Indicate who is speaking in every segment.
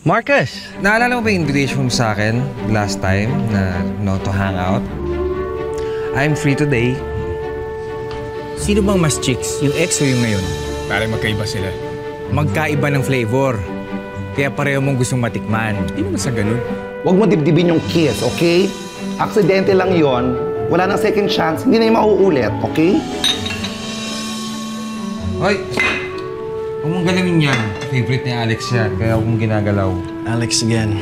Speaker 1: Marcus! Naalala mo ba yung invitation mo sa akin last time na to hang out? I'm free today.
Speaker 2: Sino bang mas chicks? Yung ex o yung ngayon?
Speaker 3: Parang magkaiba sila.
Speaker 2: Magkaiba ng flavor. Kaya pareho mong gustong matikman.
Speaker 3: Hindi naman sa ganun.
Speaker 4: Huwag mo dibdibin yung kiss, okay? Aksidente lang yon. Wala nang second chance. Hindi na yung mauulit, okay?
Speaker 1: Hoy! Huwag mong galawin yan. Favorite ni Alex yan, kaya huwag mong ginagalaw.
Speaker 5: Alex again.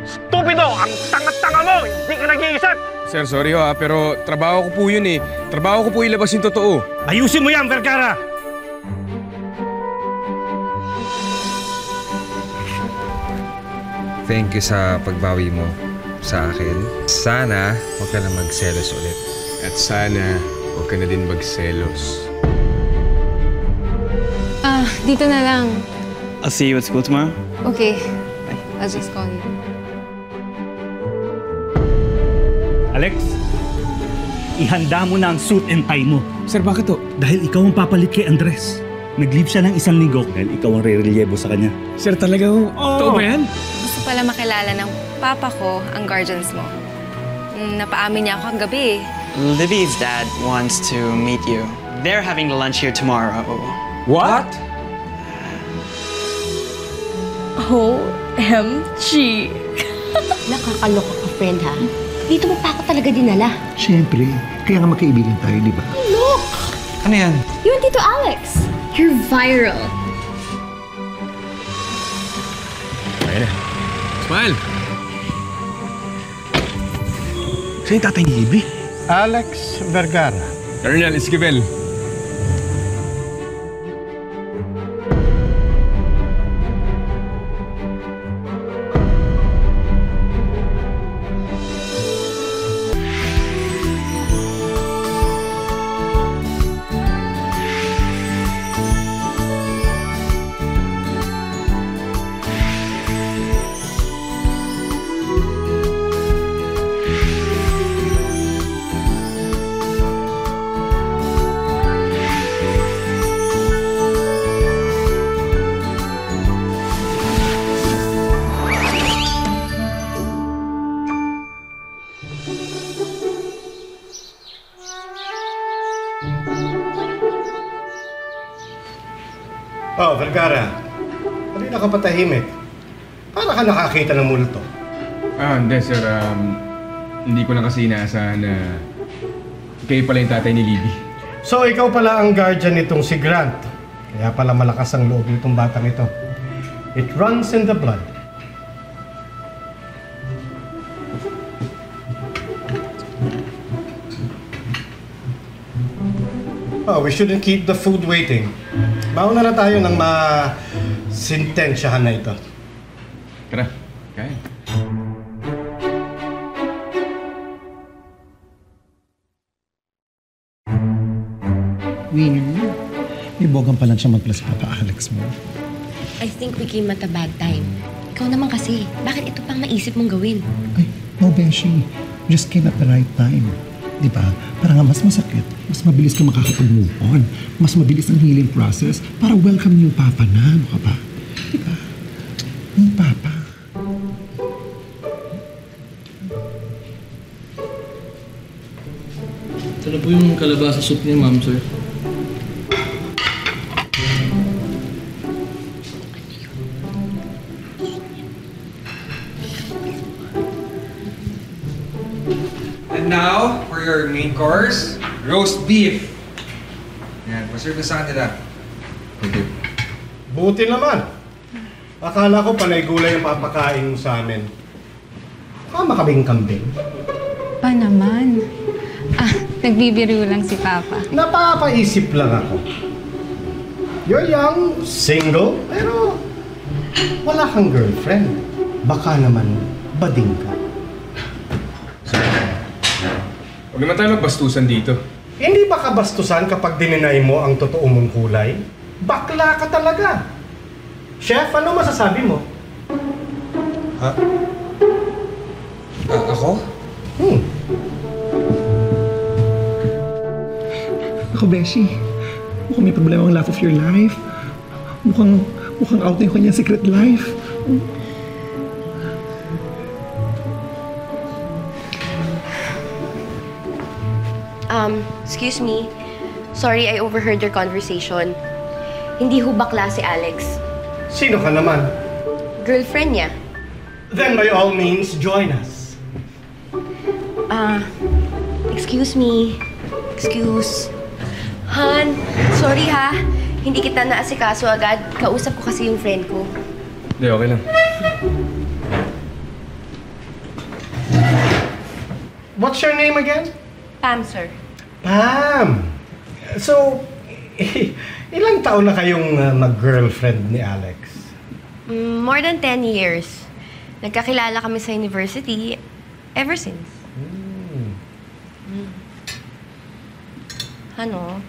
Speaker 6: Stupido! Ang tanga-tanga mo! Hindi ka nag-iisip!
Speaker 3: Sir, sorry ho pero trabaho ko po yun eh. Trabaho ko po ilabas yung totoo.
Speaker 6: Ayusin mo yan, Vergara!
Speaker 1: Thank you sa pagbawi mo sa akin. Sana huwag ka na magselos ulit.
Speaker 3: At sana, huwag ka na din magselos.
Speaker 7: Dito na lang.
Speaker 5: I'll see you at school tomorrow.
Speaker 7: Okay. I'll just call you.
Speaker 6: Alex, ihanda mo na ang suit and tie mo.
Speaker 3: Sir, bakit to?
Speaker 6: Dahil ikaw ang papalit kay Andres. Nag-leave siya ng 1 linggo dahil ikaw ang re-reliebo sa kanya.
Speaker 3: Sir, talagang totoo ba yan?
Speaker 7: Gusto pala makilala ng papa ko ang guardians mo. Napaamin niya ako kagabi.
Speaker 5: Libby's dad wants to meet you. They're having lunch here tomorrow.
Speaker 3: What?
Speaker 8: OMG!
Speaker 9: Nakakaloka ka, friend, ha? Dito mo pa ako talaga dinala.
Speaker 4: Siyempre. Kaya nga magkaibigan tayo, di ba?
Speaker 9: Look!
Speaker 1: Ano yan?
Speaker 8: You and Tito Alex! You're viral!
Speaker 3: Ayun na. Smile! Saan yung tatay ni Libby?
Speaker 6: Alex Vergara.
Speaker 3: Colonel Esquivel.
Speaker 6: Oh, Vergara. Kanina ka patahimik. Para ka nakakita ng multo.
Speaker 3: Hindi sir. Hindi ko na kasi inaasahan na kayo pala yung tatay ni Libby.
Speaker 6: So, ikaw pala ang guardian nitong si Grant. Kaya pala malakas ang loob nitong batang ito. It runs in the blood. Oh, we shouldn't keep the food waiting. Bauna na tayo ng masintensyahan na ito.
Speaker 3: Tara, kaya.
Speaker 4: Winnie, may bogang pa lang siya mag-plus Papa Alex mo.
Speaker 9: I think we came at a bad time. Ikaw naman kasi, bakit ito pang naisip mong gawin?
Speaker 4: Ay, no, Beshi. Just came at the right time. Di ba? Para nga mas masakit, mas mabilis ka makakapag-move on. Mas mabilis ang healing process para welcome yung Papa na. Ano ka ba? Di ba? Yung Papa.
Speaker 10: Ito na po yung kalabasa soup niya, ma'am, sir.
Speaker 1: And now, for your main course, roast beef. Yan, paserve na sa kanila. Thank you.
Speaker 6: Buti naman. Akala ko panay gulay ang papakain mo sa amin. Baka makabing kambing.
Speaker 7: Pa naman. Nagbibiro lang si Papa.
Speaker 6: Napapaisip lang ako. You're young, single, pero wala kang girlfriend. Baka naman bading ka.
Speaker 3: Huwag naman tayo magbastusan dito.
Speaker 6: Hindi ba kabastusan kapag dininay mo ang totoo mong kulay? Bakla ka talaga. Chef, ano masasabi mo?
Speaker 1: Ha? Ako?
Speaker 4: Ako, Beshi. Mukhang may problema ang love of your life. Mukhang Mukhang out na yung kanyang secret life.
Speaker 9: Excuse me. Sorry, I overheard your conversation. Hindi ho bakla si Alex.
Speaker 6: Sino ka naman?
Speaker 9: Girlfriend niya.
Speaker 6: Then by all means, join us.
Speaker 9: Excuse me. Excuse. Han, sorry ha. Hindi kita naasikaso agad. Kausap ko kasi yung friend ko.
Speaker 3: Hindi, okay lang.
Speaker 6: What's your name again?
Speaker 9: Pam, sir.
Speaker 6: Pam! So, ilang taon na kayong mag-girlfriend ni Alex?
Speaker 9: More than 10 years. Nagkakilala kami sa university ever since. Ano?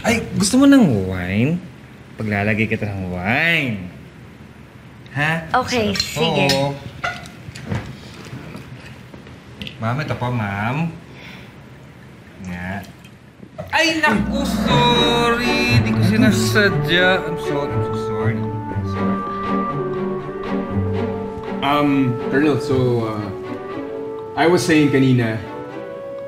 Speaker 2: Ay, gusto mo ng wine? Paglalagay kita ng wine. Ha?
Speaker 9: Okay, sige.
Speaker 1: Ma'am, ito po, ma'am. Nga. Ay, naku, sorry. Di ko sinasadya. I'm so sorry.
Speaker 3: Colonel, so, I was saying kanina,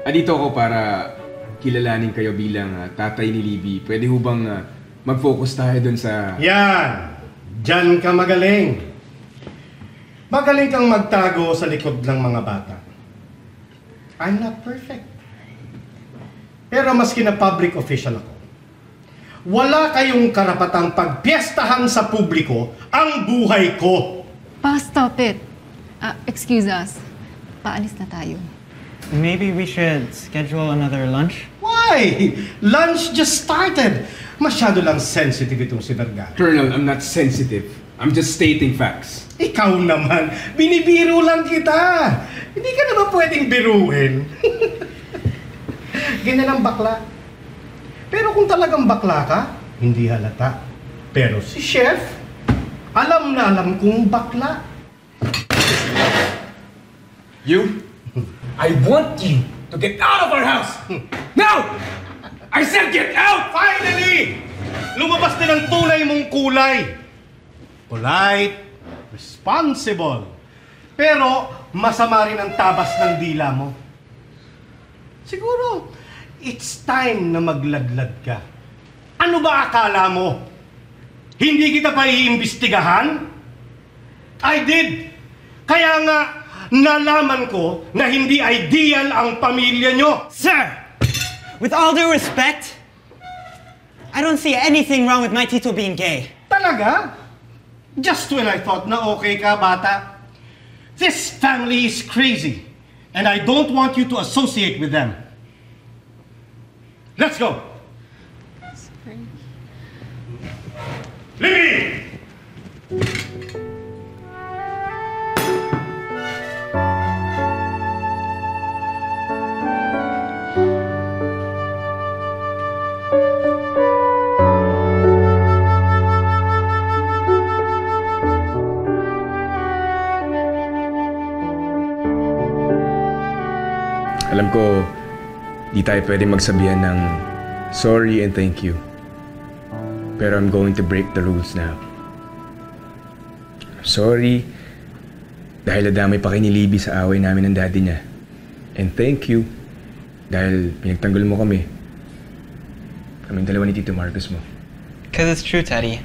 Speaker 3: andito ako para kilalanin kayo bilang tatay ni Libby. Pwede ho bang mag-focus tayo dun sa...
Speaker 6: Yan! Diyan ka magaling. Magaling kang magtago sa likod ng mga bata. I'm not perfect. Pero maski na public official ako, wala kayong karapatang pagpiestahan sa publiko ang buhay ko.
Speaker 11: Pa, stop it. Excuse us. Paalis na tayo.
Speaker 5: Maybe we should schedule another lunch?
Speaker 6: Why? Lunch just started. Masyado lang sensitive itong si Vergara.
Speaker 3: Colonel, I'm not sensitive. I'm just stating facts.
Speaker 6: Ikaw naman, binibiro lang kita. Hindi ka naman pwedeng biruin. Ganyan ang bakla. Pero kung talagang bakla ka, hindi halata. Pero si Chef, alam na alam kong bakla.
Speaker 3: You? I want you to get out of our house! Now! I said get out!
Speaker 6: Finally! Lumabas din ang tunay mong kulay. Polite, responsible. Pero masama rin ang tabas ng dila mo. Siguro, it's time na maglaglag ka. Ano ba akala mo? Hindi kita pa iimbestigahan? I did. Kaya nga, nalaman ko na hindi ideal ang pamilya nyo.
Speaker 5: Sir! With all due respect, I don't see anything wrong with my Tito being gay.
Speaker 6: Talaga? Just when I thought na okay ka, bata. This family is crazy, and I don't want you to associate with them. Let's go! Libby!
Speaker 3: Alam ko, di tayo pwede magsabihan ng sorry and thank you. Pero I'm going to break the rules now. I'm sorry dahil nadamay pa kay ni Libby sa away namin ng daddy niya. And thank you dahil pinagtanggol mo kami. Kaming dalawa ni Tito Marcos mo.
Speaker 5: Because it's true, Teddy.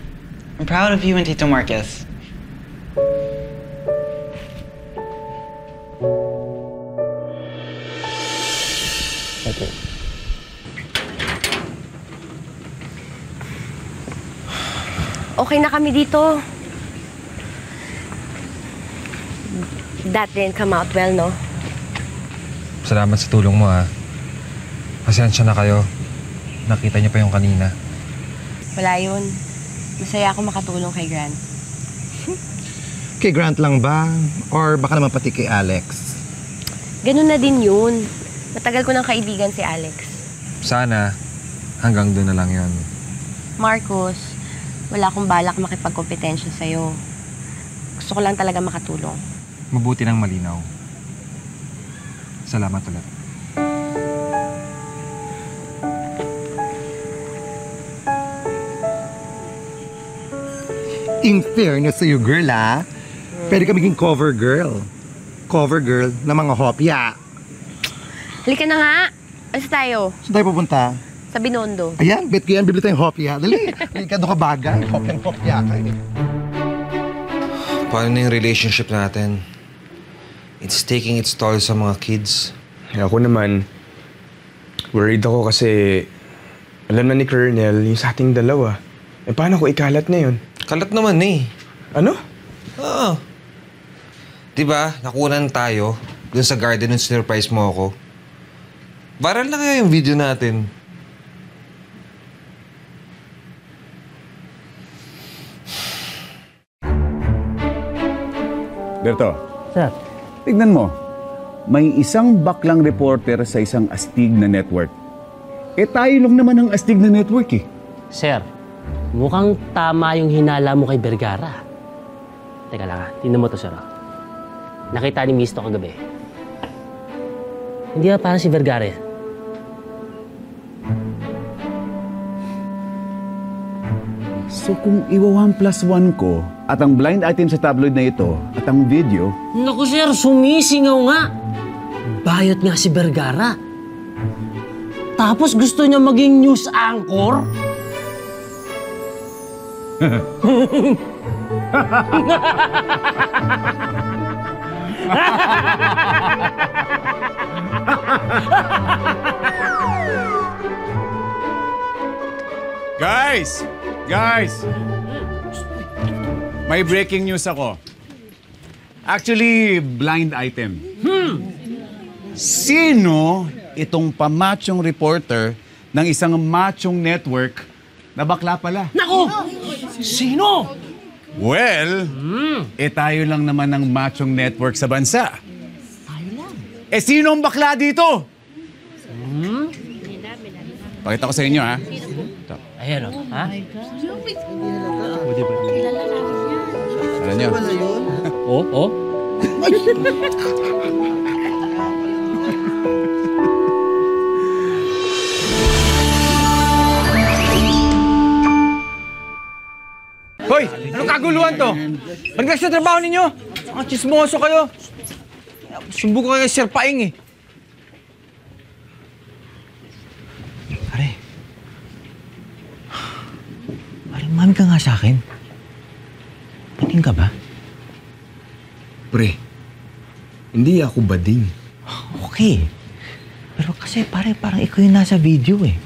Speaker 5: I'm proud of you and Tito Marcos.
Speaker 3: Okay.
Speaker 9: Okay na kami dito. That didn't come out well, no?
Speaker 1: Salamat sa tulong mo, ha. Pasensya na kayo. Nakita niyo pa yung kanina.
Speaker 9: Wala yun. Masaya ako makatulong kay Grant.
Speaker 4: Kay Grant lang ba? Or baka naman pati kay Alex?
Speaker 9: Ganun na din yun. Matagal ko ng kaibigan si Alex.
Speaker 1: Sana, hanggang doon na lang yon.
Speaker 9: Marcos, wala akong balak makipagkompetensya sa'yo. Gusto ko lang talaga makatulong.
Speaker 1: Mabuti ng malinaw. Salamat ulit.
Speaker 4: In fairness sa'yo, girl, pwede ka maging cover girl. Cover girl ng mga hopya.
Speaker 9: Halika na nga. Alis tayo.
Speaker 4: Saan tayo pupunta?
Speaker 9: Sa Binondo.
Speaker 4: Ayan, bet ko yan, bibili tayong hopya. Dali, halika doon ka bagay. Hopya ka eh.
Speaker 1: Paano na yung relationship natin? It's taking its toll sa mga kids.
Speaker 3: Ako naman, worried ako kasi alam na ni Colonel yung sa ating dalawa. Paano ko ikalat na yun?
Speaker 1: Kalat naman eh.
Speaker 3: Ano?
Speaker 1: Oo. Diba, nakunan tayo dun sa garden nung sinurprise mo ako. Viral na kaya yung video natin.
Speaker 12: Berto.
Speaker 13: Sir.
Speaker 12: Tignan mo. May isang baklang reporter sa isang astig na network. Tayo lang naman ang astig na network eh.
Speaker 13: Sir, mukhang tama yung hinala mo kay Vergara. Teka lang tingnan mo to, sir. Nakita ni Misto kagabi. Hindi ba parang si Vergara yan?
Speaker 12: So kung iwa 1+1 ko at ang blind item sa tabloid na ito at ang video...
Speaker 13: Naku sir, sumisingaw nga. Bayot nga si Vergara. Tapos gusto niya maging news anchor?
Speaker 12: Guys! May breaking news ako. Actually, blind item. Sino itong pamachong reporter ng isang machong network na bakla pala?
Speaker 13: Naku! Sino?
Speaker 12: Well, tayo lang naman ng machong network sa bansa.
Speaker 13: Tayo lang.
Speaker 12: Sino ang bakla dito? Pakita ko sa inyo, ha? Ito.
Speaker 13: Ayan, o. Ha?
Speaker 12: Alam niyo?
Speaker 13: Oh?
Speaker 2: Hoy! Anong kaguluhan to? Balik sa trabaho ninyo! Ang chismoso kayo! Sumbong ko kayo Sir Paing eh.
Speaker 14: Mami ka nga sa akin. Bading ka ba?
Speaker 3: Pre, hindi ako bading.
Speaker 14: Okay. Pero kasi pare, parang ikaw yung nasa video eh.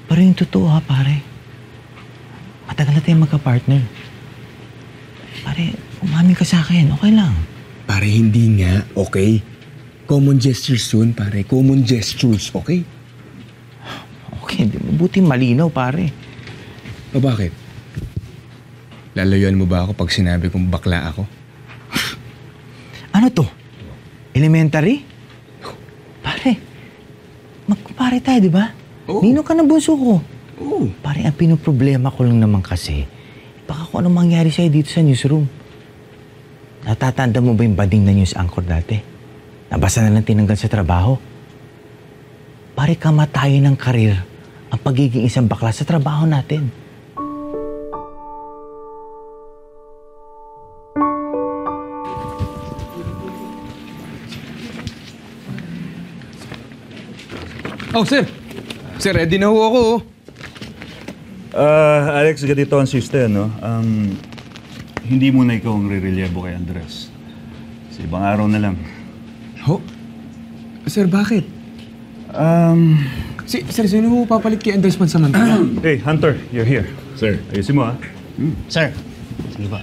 Speaker 14: Pero yung totoo ha, pare. Matagal na tayong magka-partner. Pare, umami ka sa akin, okay lang.
Speaker 3: Pare, hindi nga, okay? Common gestures soon, pare. Common gestures, okay?
Speaker 14: Okay, buti malinaw, pare.
Speaker 3: O bakit? Lalayuan mo ba ako pag sinabi kong bakla ako?
Speaker 14: Ano to? Elementary? Pare, magkumpare tayo, di ba?
Speaker 3: Oo.
Speaker 14: Nino ka na bunso ko.
Speaker 3: Oo.
Speaker 14: Pare, ang pinoproblema ko lang naman kasi, baka kung anong mangyari sa'yo dito sa newsroom. Natatanda mo ba yung bading na news anchor dati? Nabasa na lang tinanggal sa trabaho. Pare, kamatayan ng karir ang pagiging isang bakla sa trabaho natin.
Speaker 3: Oh, sir! Sir, ready na ho ako.
Speaker 12: Alex, ganito ang system, no? Hindi mo na ikaw ang re-relyebo kay Andres. Sa ibang araw na lang.
Speaker 3: Ho? Sir, bakit? Sir, sino mo papalit kay Andres pansamantala?
Speaker 12: Hey, Hunter, you're here. Sir, ayusin mo, ha?
Speaker 13: Sir, sige ba?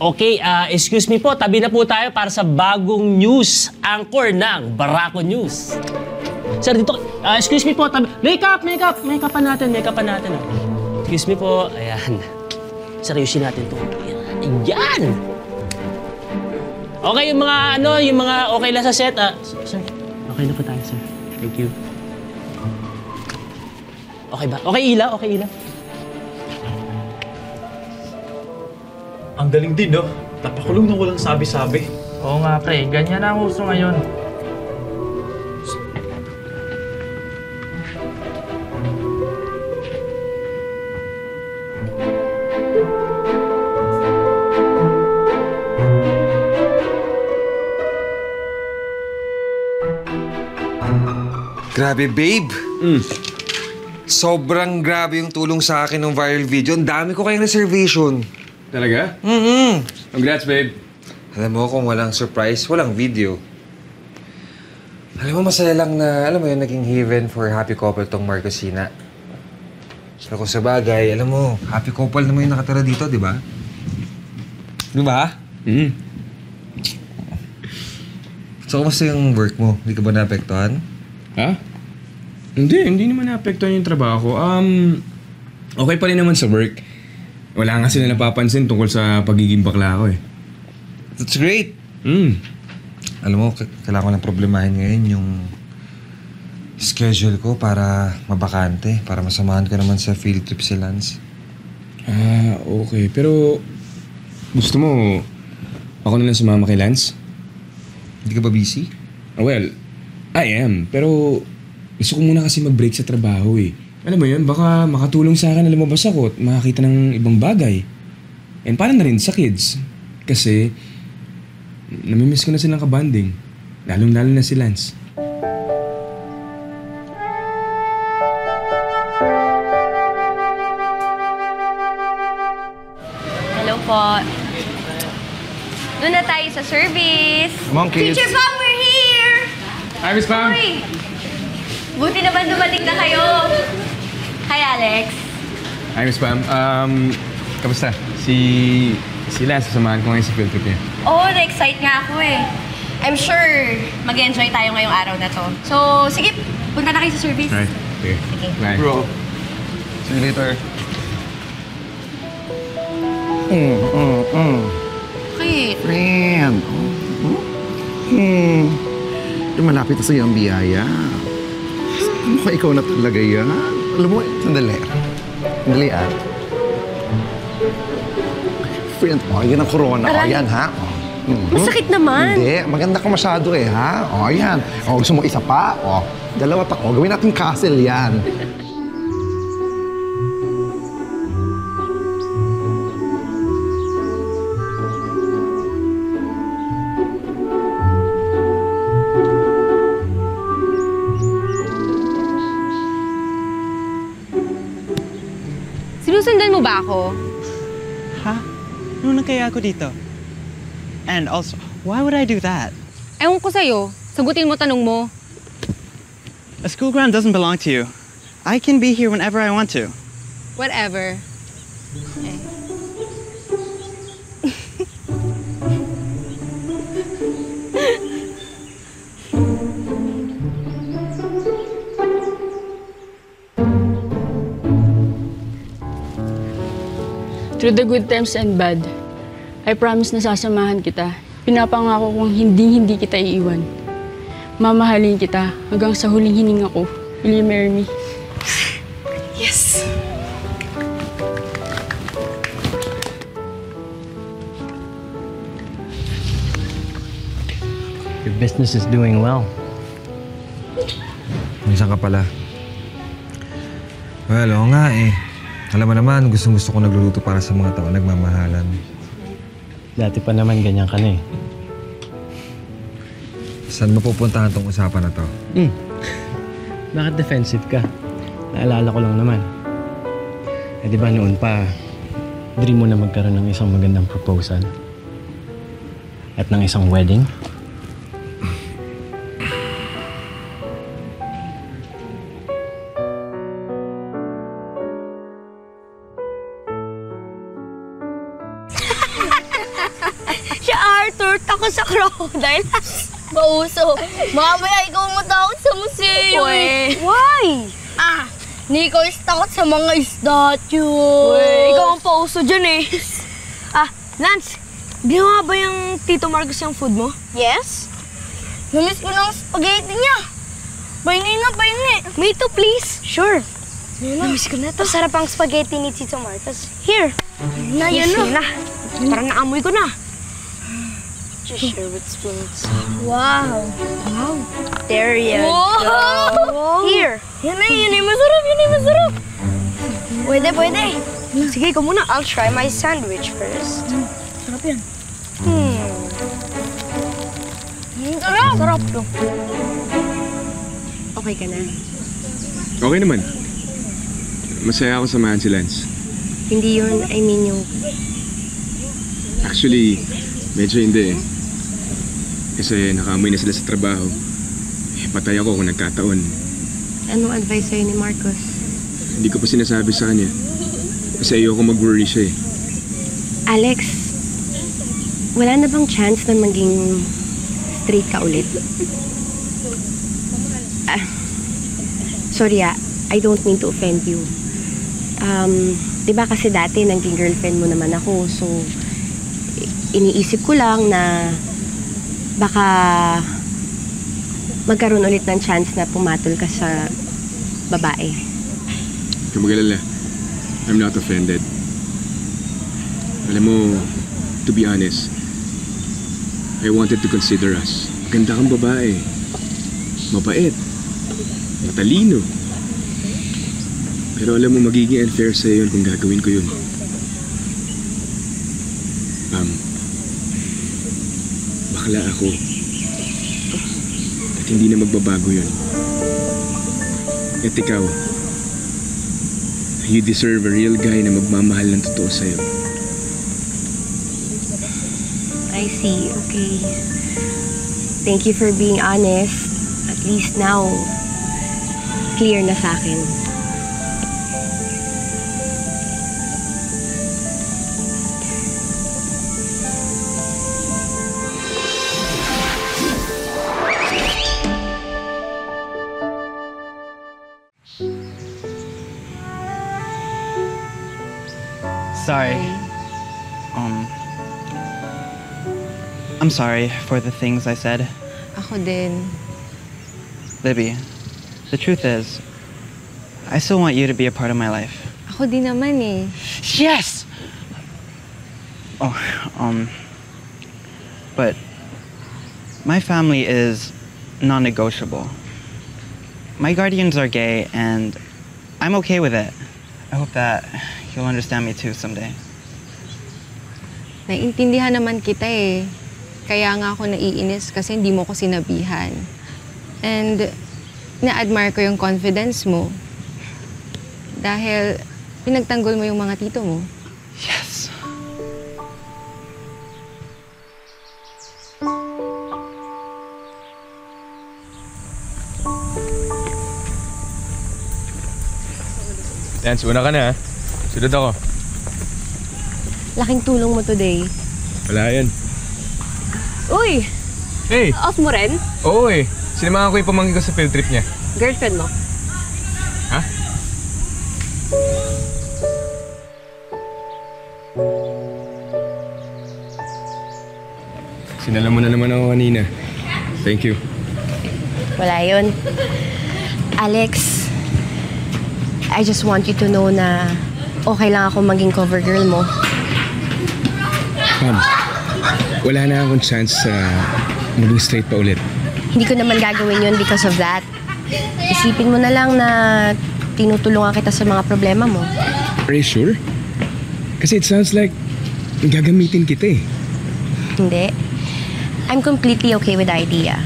Speaker 13: Okay, excuse me po, tabi na po tayo para sa bagong news anchor ng Barako News. Sir, dito, excuse me po, tabi. Makeup pa natin. Excuse me po, ayan. Sir, ayusin natin to. Ayan! Okay, yung mga okay lang sa set, sir, okay na po tayo, sir. Thank you. Okay ba? Okay, ilaw.
Speaker 10: Ang galing din, no? Napakulong na walang sabi-sabi.
Speaker 15: Oo nga, pre. Ganyan na ang uso ngayon.
Speaker 1: Grabe, babe. Sobrang grabe yung tulong sa akin ng viral video. Ang dami ko kayong reservation.
Speaker 3: Talaga? Congrats, babe.
Speaker 1: Alam mo, kung walang surprise, walang video. Alam mo, masaya lang na, alam mo yun, naging haven for happy couple tong Marcosina. So kung sa bagay, alam mo, happy couple naman yung nakatira dito, di ba? Di ba? So, kumusta yung work mo? Hindi ka ba naapektuhan?
Speaker 3: Ha? Hindi naman naapektuhan yung trabaho ko. Okay pa rin naman sa work. Wala nga sila napapansin tungkol sa pagiging bakla ko eh.
Speaker 1: That's great! Alam mo, kailangan ko lang problemahin ngayon yung schedule ko para mabakante, para masamahan ko naman sa field trip si Lance.
Speaker 3: Okay. Pero gusto mo ako na lang sumama kay Lance?
Speaker 1: Hindi ka ba busy?
Speaker 3: Well, I am. Pero gusto ko muna kasi mag-break sa trabaho eh. Alam mo yun, baka makatulong sa akin na lumabas ako at makakita ng ibang bagay. And para na rin sa kids. Kasi namimiss ko na silang kabanding. Lalong-lalo na si Lance.
Speaker 9: Hello po. Doon na tayo sa service.
Speaker 3: Come on, kids.
Speaker 9: Teacher Pam, we're here!
Speaker 3: Hi, Miss Pam.
Speaker 9: Sorry. Buti naman dumating na kayo. Hi, Alex.
Speaker 3: Hi, Miss Pam. Kamusta? Si Lance, sasamahan ko ngayon sa field trip niya.
Speaker 9: Oo, na-excite nga ako eh. I'm sure mag-enjoy tayo ngayong araw na to. So, sige, punta na kayo sa service.
Speaker 3: Right. Sige. Bye.
Speaker 1: Bro. See you later.
Speaker 9: Okay.
Speaker 4: Friend. Lumalapit na sa'yo ang biyaya. Mukhang ikaw na talaga yan. Alam mo, sandali. Sandali, Friend, yan ang corona.
Speaker 9: Aray.
Speaker 4: Yan, ha?
Speaker 9: Masakit naman.
Speaker 4: Hindi, maganda ka masyado ha? Yan. Gusto mo isa pa? Dalawa pa. Gawin natin castle yan.
Speaker 7: Sinusundan mo ba ako?
Speaker 5: Ha? Ano kaya ako dito? And also, why would I do that?
Speaker 7: Ewan ko sa'yo. Sagutin mo tanong mo.
Speaker 5: A school ground doesn't belong to you. I can be here whenever I want to.
Speaker 7: Whatever. Okay.
Speaker 16: Through the good times and bad, I promise na sasamahan kita. Pinapangako kong hindi kita iiwan. Mamahalin kita hanggang sa huling hininga ko. Will you marry me?
Speaker 9: Yes!
Speaker 14: Your business is doing well.
Speaker 1: Minsan ka pala. Well, oo nga eh. Alam mo naman, gustong-gusto ko nagluluto para sa mga tao nagmamahalan.
Speaker 14: Dati pa naman ganyan ka na eh.
Speaker 1: Saan mapupuntahan tong usapan na to?
Speaker 14: Bakit defensive ka? Naalala ko lang naman. Eh di ba noon pa, dream mo na magkaroon ng isang magandang proposal? At ng isang wedding?
Speaker 9: Ako sa crocodile. Mauso. Mamaya ikaw matakot sa museo. Why? Nicholas takot sa mga statue. Ikaw ang pauso dyan eh. Lance, ginawa ba yung Tito Marcos yung food mo? Yes. Namiss ko ng spaghetti niya. Pahingi na, pahingi. Me too, please. Sure. Namiss ko na to. Masarap ang spaghetti ni Tito Marcos. Here. Yan na. Parang naamoy ko na. Just share with spoons. Wow. There you go. Here. Yan ay masarap, masarap. Pwede. Sige, ikaw muna. I'll try my sandwich first. Sarap yan. Sarap. Sarap to.
Speaker 7: okay ka na?
Speaker 3: Okay naman. Masaya ako samahan si Lance.
Speaker 7: Hindi yun, I mean yung...
Speaker 3: Actually, medyo hindi eh. Kasi nakaamoy na sila sa trabaho. Patay ako kung nagkataon.
Speaker 7: Anong advice sa'yo ni Marcos?
Speaker 3: Hindi ko pa sinasabi sa kanya. Kasi ayoko mag-worry siya eh.
Speaker 7: Alex, wala na bang chance na maging straight ka ulit? Sorry I don't mean to offend you. Diba kasi dati naging girlfriend mo naman ako, so iniisip ko lang na baka magkaroon ulit ng chance na pumatol ka sa babae.
Speaker 3: Huwag mag-alala. I'm not offended. Alam mo, to be honest, I wanted to consider us. Ganda kang babae. Mabait. Matalino. Pero alam mo, magiging unfair sa'yo yun kung gagawin ko yun. Bakla ako. At hindi na magbabago yun. At ikaw, you deserve a real guy na magmamahal ng totoo sa'yo.
Speaker 7: I see, okay. Thank you for being honest. At least now, clear na sa akin.
Speaker 5: Sorry. I'm sorry for the things I said.
Speaker 7: Ako din.
Speaker 5: Libby, the truth is, I still want you to be a part of my life.
Speaker 7: Ako din naman eh.
Speaker 5: Yes! Oh, but my family is non-negotiable. My guardians are gay and I'm okay with it. I hope that you'll understand me too someday.
Speaker 7: Naiintindihan naman kita eh. Kaya nga ako naiinis kasi hindi mo ko sinabihan. And na-admire ko yung confidence mo. Dahil pinagtanggol mo yung mga tito mo.
Speaker 5: Yes.
Speaker 3: Lance, una ka na ha. Sunod ako.
Speaker 7: Laking tulong mo today.
Speaker 3: Wala yan.
Speaker 7: Uy!
Speaker 3: Hey!
Speaker 7: Off mo rin?
Speaker 3: Oo eh. Sinamahan ko yung pamangkin ko sa field trip niya.
Speaker 7: Girlfriend mo?
Speaker 3: Ha? Sinala mo na naman ako kanina. Thank you.
Speaker 7: Wala yun. Alex, I just want you to know na okay lang ako maging cover girl mo.
Speaker 3: Ma'am, wala na akong chance sa maging straight pa ulit.
Speaker 7: Hindi ko naman gagawin yun because of that. Isipin mo na lang na tinutulungan kita sa mga problema mo.
Speaker 3: Are you sure? Kasi it sounds like gagamitin kita eh.
Speaker 7: Hindi. I'm completely okay with the idea.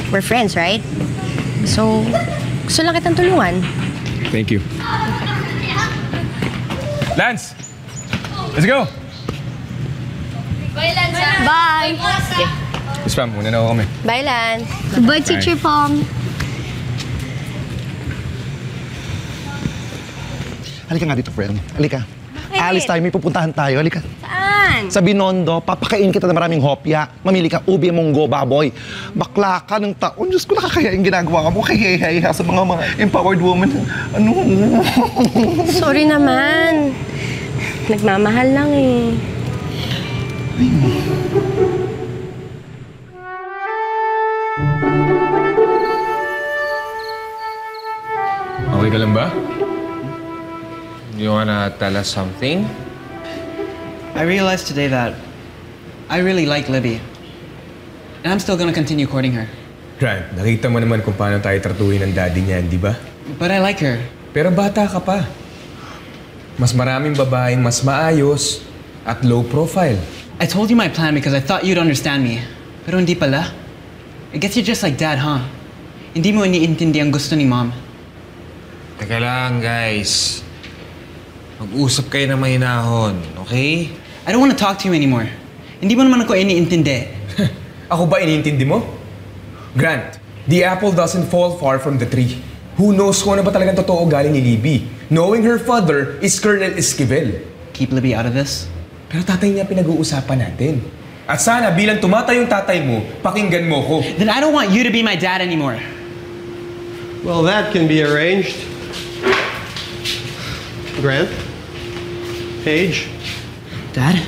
Speaker 7: We're friends, right? So, gusto lang kitang tulungan.
Speaker 3: Thank you. Lance! Let's go!
Speaker 9: Bye, Lance.
Speaker 7: Bye! Okay.
Speaker 3: Yes, ma'am. Muna na ako kami.
Speaker 7: Bye, Lance.
Speaker 9: Bye, Teacher Pong.
Speaker 4: Halika nga dito, friend. Halika. Alis tayo, may pupuntahan tayo. Halika.
Speaker 7: Saan?
Speaker 4: Sa Binondo, papakain kita ng maraming hopya. Mamili ka, ubi, munggo, baboy. Bakla ka ng taon. Diyos ko, nakakaya yung ginagawa ka mo. Kaya sa mga empowered woman. Ano?
Speaker 7: Sorry naman. Nagmamahal lang eh.
Speaker 1: Okay ka lang ba? You wanna tell us something?
Speaker 5: I realized today that I really like Libby. And I'm still gonna continue courting her.
Speaker 3: Grant, nakita mo naman kung paano tayo tratuhin ng daddy niyan, di ba?
Speaker 5: But I like her.
Speaker 3: Pero bata ka pa. Mas maraming babaeng mas maayos at low profile.
Speaker 5: I told you my plan because I thought you'd understand me. Pero hindi pala. I guess you're just like Dad, huh? Hindi mo iniintindi ang gusto ni Mom.
Speaker 1: Teka lang, guys. Mag-usap kayo na mahinahon, okay?
Speaker 5: I don't want to talk to you anymore. Hindi mo naman ako iniintindi.
Speaker 3: Ako ba iniintindi mo? Grant, the apple doesn't fall far from the tree. Who knows kung ano ba talagang totoo galing ni Libby? Knowing her father is Colonel Esquivel.
Speaker 5: Keep Libby out of this?
Speaker 3: Pero tatay niya pinag-uusapan natin. At sana bilang tumatay yung tatay mo, pakinggan mo ko.
Speaker 5: Then I don't want you to be my dad anymore.
Speaker 6: Well, that can be arranged. Grant? Paige?
Speaker 5: Dad?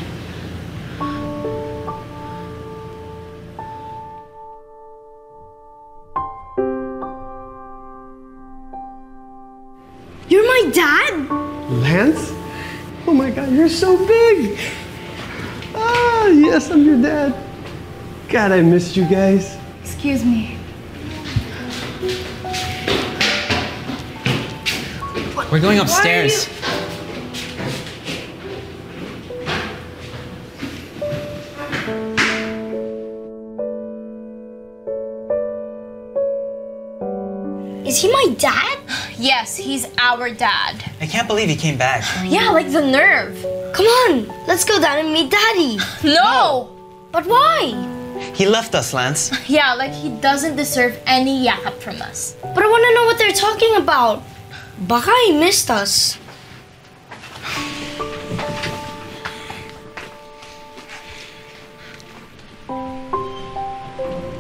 Speaker 9: You're my dad?
Speaker 6: Lance? Oh my God, you're so big! Ah, yes, I'm your dad. God, I missed you guys.
Speaker 11: Excuse me.
Speaker 5: We're going upstairs.
Speaker 9: Is he my dad? Yes, he's our dad.
Speaker 5: I can't believe he came back.
Speaker 9: Yeah, like the nerve. Come on, let's go down and meet Daddy. No! But why?
Speaker 5: He left us, Lance.
Speaker 9: Yeah, like he doesn't deserve any yakap from us. But I want to know what they're talking about. Baka he missed us.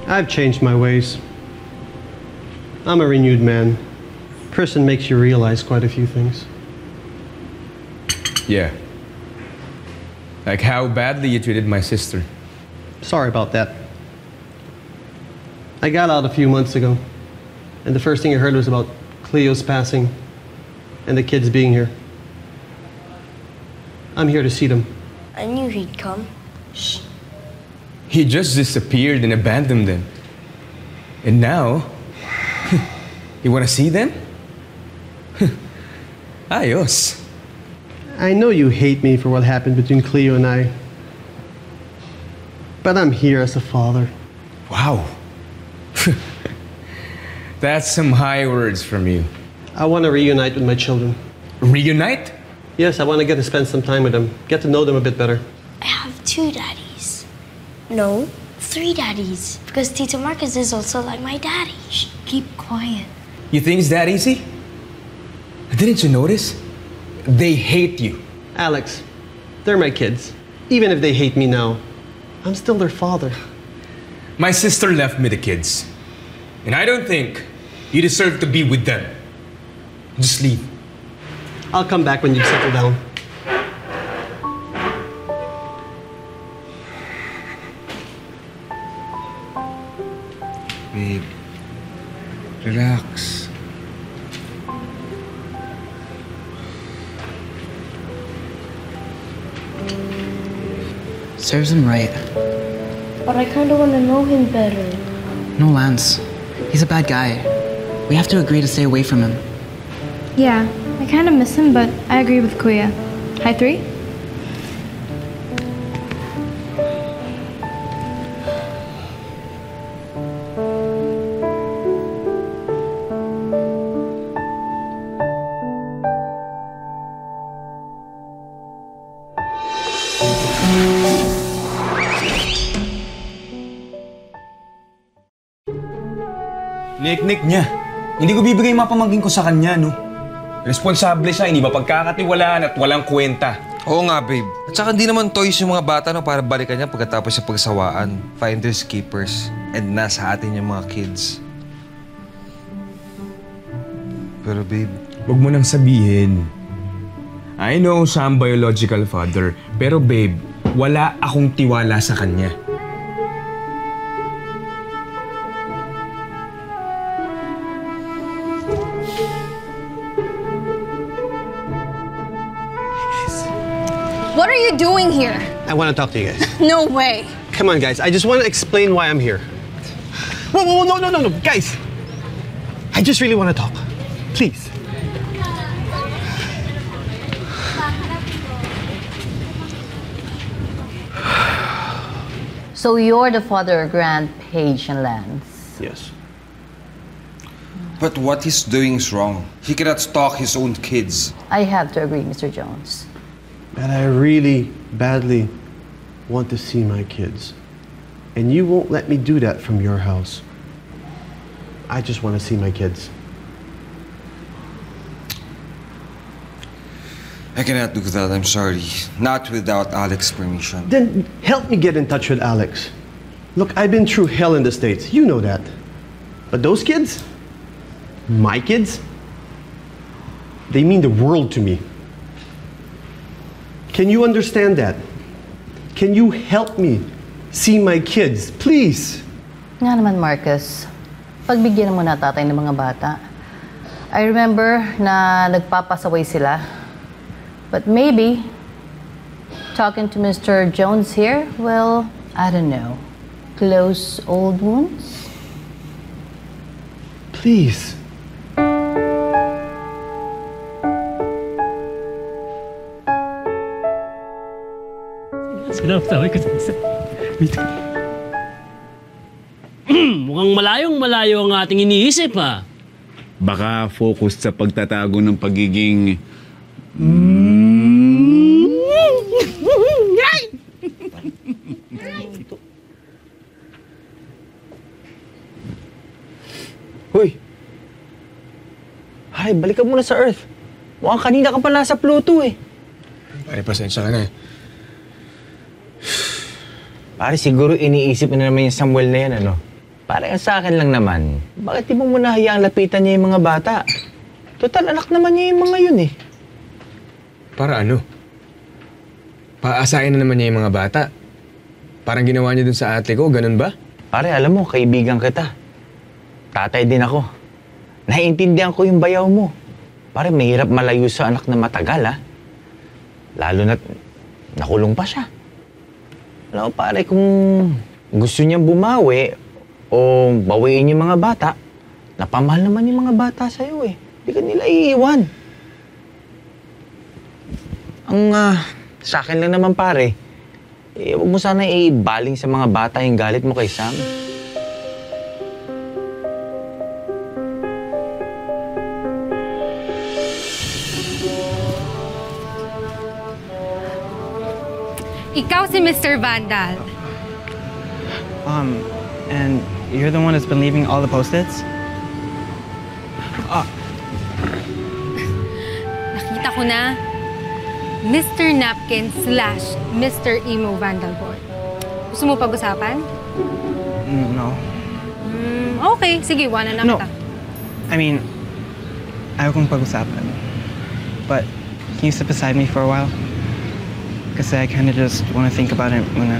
Speaker 6: I've changed my ways. I'm a renewed man. Prison makes you realize quite a few things.
Speaker 3: Yeah. Like how badly you treated my sister.
Speaker 6: Sorry about that. I got out a few months ago, and the first thing I heard was about Cleo's passing and the kids being here. I'm here to see them.
Speaker 9: I knew he'd come.
Speaker 3: Shh. He just disappeared and abandoned them. And now, you want to see them? Ayos.
Speaker 6: I know you hate me for what happened between Cleo and I, but I'm here as a father.
Speaker 3: Wow. That's some high words from you.
Speaker 6: I want to reunite with my children.
Speaker 3: Reunite?
Speaker 6: Yes, I want to get to spend some time with them, get to know them a bit better.
Speaker 9: I have 2 daddies. No, 3 daddies. Because Tito Marcus is also like my daddy.
Speaker 11: Shh, keep quiet.
Speaker 3: You think it's that easy? Didn't you notice? They hate you.
Speaker 6: Alex, they're my kids. Even if they hate me now, I'm still their father.
Speaker 3: My sister left me the kids. And I don't think you deserve to be with them. Just leave.
Speaker 6: I'll come back when you settle down.
Speaker 1: Babe, relax.
Speaker 5: Serves him right.
Speaker 9: But I kind of want to know him better.
Speaker 5: No, Lance. He's a bad guy. We have to agree to stay away from him.
Speaker 11: Yeah, I kind of miss him, but I agree with Kuya. Hi, 3?
Speaker 3: Nik-nik niya. Hindi ko bibigay yung mga pamangkin ko sa kanya, no? Responsable siya, hindi mapagkakatiwalaan at walang kwenta.
Speaker 1: Oo nga, babe. At saka hindi naman toys yung mga bata no, para balikan niya pagkatapos sa pagsawaan. Finders keepers. And nasa atin yung mga kids. Pero babe...
Speaker 3: Huwag mo nang sabihin. I know siya ang biological father, pero babe, wala akong tiwala sa kanya.
Speaker 9: What are you doing here?
Speaker 6: I want to talk to you guys.
Speaker 9: No way.
Speaker 6: Come on, guys. I just want to explain why I'm here. Whoa, whoa, whoa, no. Guys, I just really want to talk. Please.
Speaker 17: So you're the father of Grant, Paige, and Lance?
Speaker 6: Yes.
Speaker 1: But what he's doing is wrong. He cannot stalk his own kids.
Speaker 17: I have to agree, Mr. Jones.
Speaker 18: And I really badly want to see my kids. And you won't let me do that from your house. I just want to see my kids.
Speaker 1: I cannot do that, I'm sorry. Not without Alex's permission.
Speaker 18: Then help me get in touch with Alex. Look, I've been through hell in the States. You know that. But those kids, my kids, they mean the world to me. Can you understand that? Can you help me see my kids, please?
Speaker 17: Nga naman, Marcus. Pagbigyan mo na tatay ng mga bata. I remember na nagpapasaway sila. But maybe, talking to Mr. Jones here will, I don't know, close old wounds?
Speaker 18: Please.
Speaker 13: Sinasabi ko sa mukhang malayong-malayo ang ating iniisip, ha?
Speaker 12: Baka focused sa pagtatago ng pagiging...
Speaker 14: Hoy! Hay, balik ka muna sa Earth. Mukhang kanina ka pa nasa Pluto eh.
Speaker 3: Pare, pasensya ka na eh.
Speaker 14: Pare, siguro iniisip na naman yung Samuel na yan, ano? Pare, sa akin lang naman, bakit di mo muna hayaang lapitan niya yung mga bata? Total, anak naman niya yung mga yun eh.
Speaker 3: Para ano? Paasahin na naman niya yung mga bata. Parang ginawa niya dun sa ate ko, ganun ba?
Speaker 14: Pare, alam mo, kaibigan kita. Tatay din ako. Naiintindihan ko yung bayaw mo. Pare, mahirap malayo sa anak na matagal, ha? Lalo na't nakulong pa siya. Alam mo, pare, kung gusto niyang bumawi o bawiin yung mga bata, napamahal naman yung mga bata sa'yo, eh. Hindi ka nila iiwan. Ang sa akin lang naman, pare, huwag mo sana ibaling sa mga bata yung galit mo kay Sam.
Speaker 19: Ikaw si Mr. Vandal.
Speaker 5: And you're the one that's been leaving all the post-its?
Speaker 19: Nakita ko na. Mr. Napkin / Mr. Emo Vandalboy. Gusto mo pag-usapan?
Speaker 5: No.
Speaker 19: Okay, sige, iwanan na
Speaker 5: No.
Speaker 19: kita.
Speaker 5: I mean, ayaw kong pag-usapan. But can you sit beside me for a while? Kasi I kind of just want to think about it muna.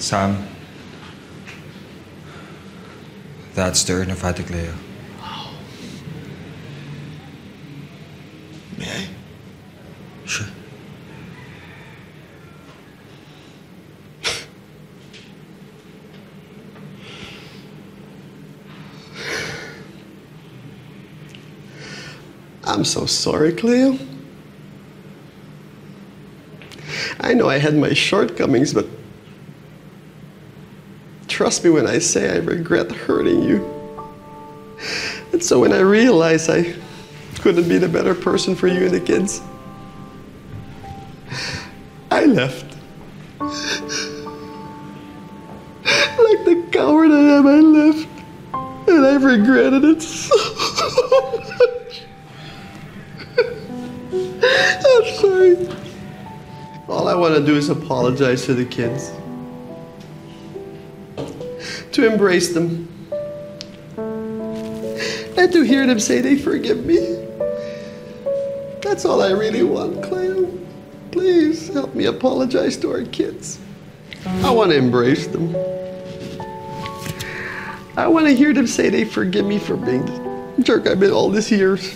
Speaker 1: Sam, that's the urn of Ate Cleo.
Speaker 18: May I?
Speaker 1: Sure.
Speaker 18: I'm so sorry, Cleo. I know I had my shortcomings, but trust me when I say I regret hurting you. And so when I realized I couldn't be the better person for you and the kids, I left. Like the coward I am, I left. And I've regretted it so much. I'm sorry. All I want to do is apologize to the kids. To embrace them. And to hear them say they forgive me. That's all I really want, Cleo. Please help me apologize to our kids. I want to embrace them. I want to hear them say they forgive me for being jerk I've been all these years.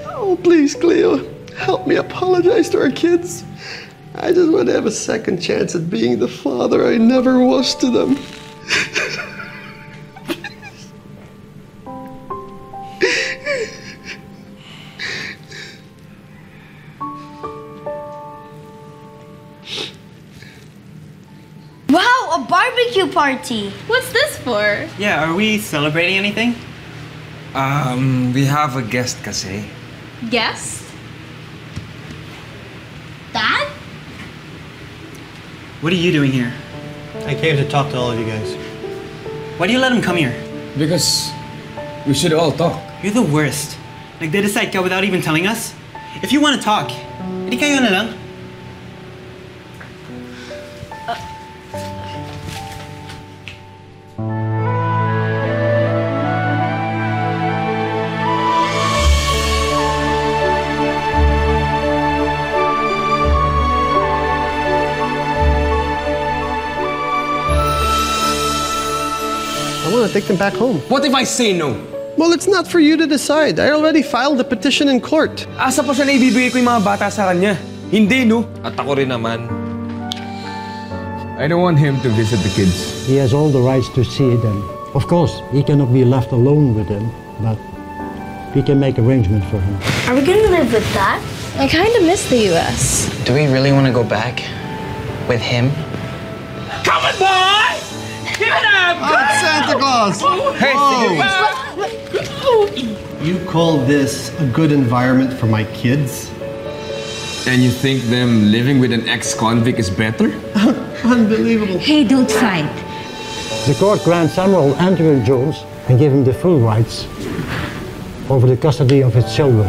Speaker 18: Oh, please, Cleo, help me apologize to our kids. I just want to have a second chance at being the father I never was to them.
Speaker 9: Wow, a barbecue party!
Speaker 19: What's this for?
Speaker 5: Yeah, are we celebrating anything?
Speaker 1: We have a guest kasi.
Speaker 19: Guest? Dad?
Speaker 5: What are you doing here?
Speaker 6: I came to talk to all of you guys.
Speaker 5: Why do you let him come here?
Speaker 3: Because we should all talk.
Speaker 5: You're the worst. Nagde-decide ka without even telling us? If you want to talk, hindi kayo na lang.
Speaker 18: I want to take them back home.
Speaker 3: What if I say no?
Speaker 18: Well, it's not for you to decide. I already filed the petition in court.
Speaker 3: Asa pa siya na ibibigay ko yung mga bata sa kanya? Hindi, no?
Speaker 1: At ako rin naman.
Speaker 3: I don't want him to visit the kids.
Speaker 20: He has all the rights to see them. Of course, he cannot be left alone with them, but we can make arrangements for him.
Speaker 9: Are we gonna live with that?
Speaker 7: I kind of miss the U.S.
Speaker 5: Do we really want to go back? With him?
Speaker 13: Come on, boy! Give it up!
Speaker 18: Oh, it's Santa Claus!
Speaker 13: Hey,
Speaker 18: You call this a good environment for my kids?
Speaker 3: And you think them living with an ex-convict is better?
Speaker 18: Unbelievable.
Speaker 20: Hey, don't fight. The court grants Samuel Anthony Jones and give him the full rights over the custody of his children.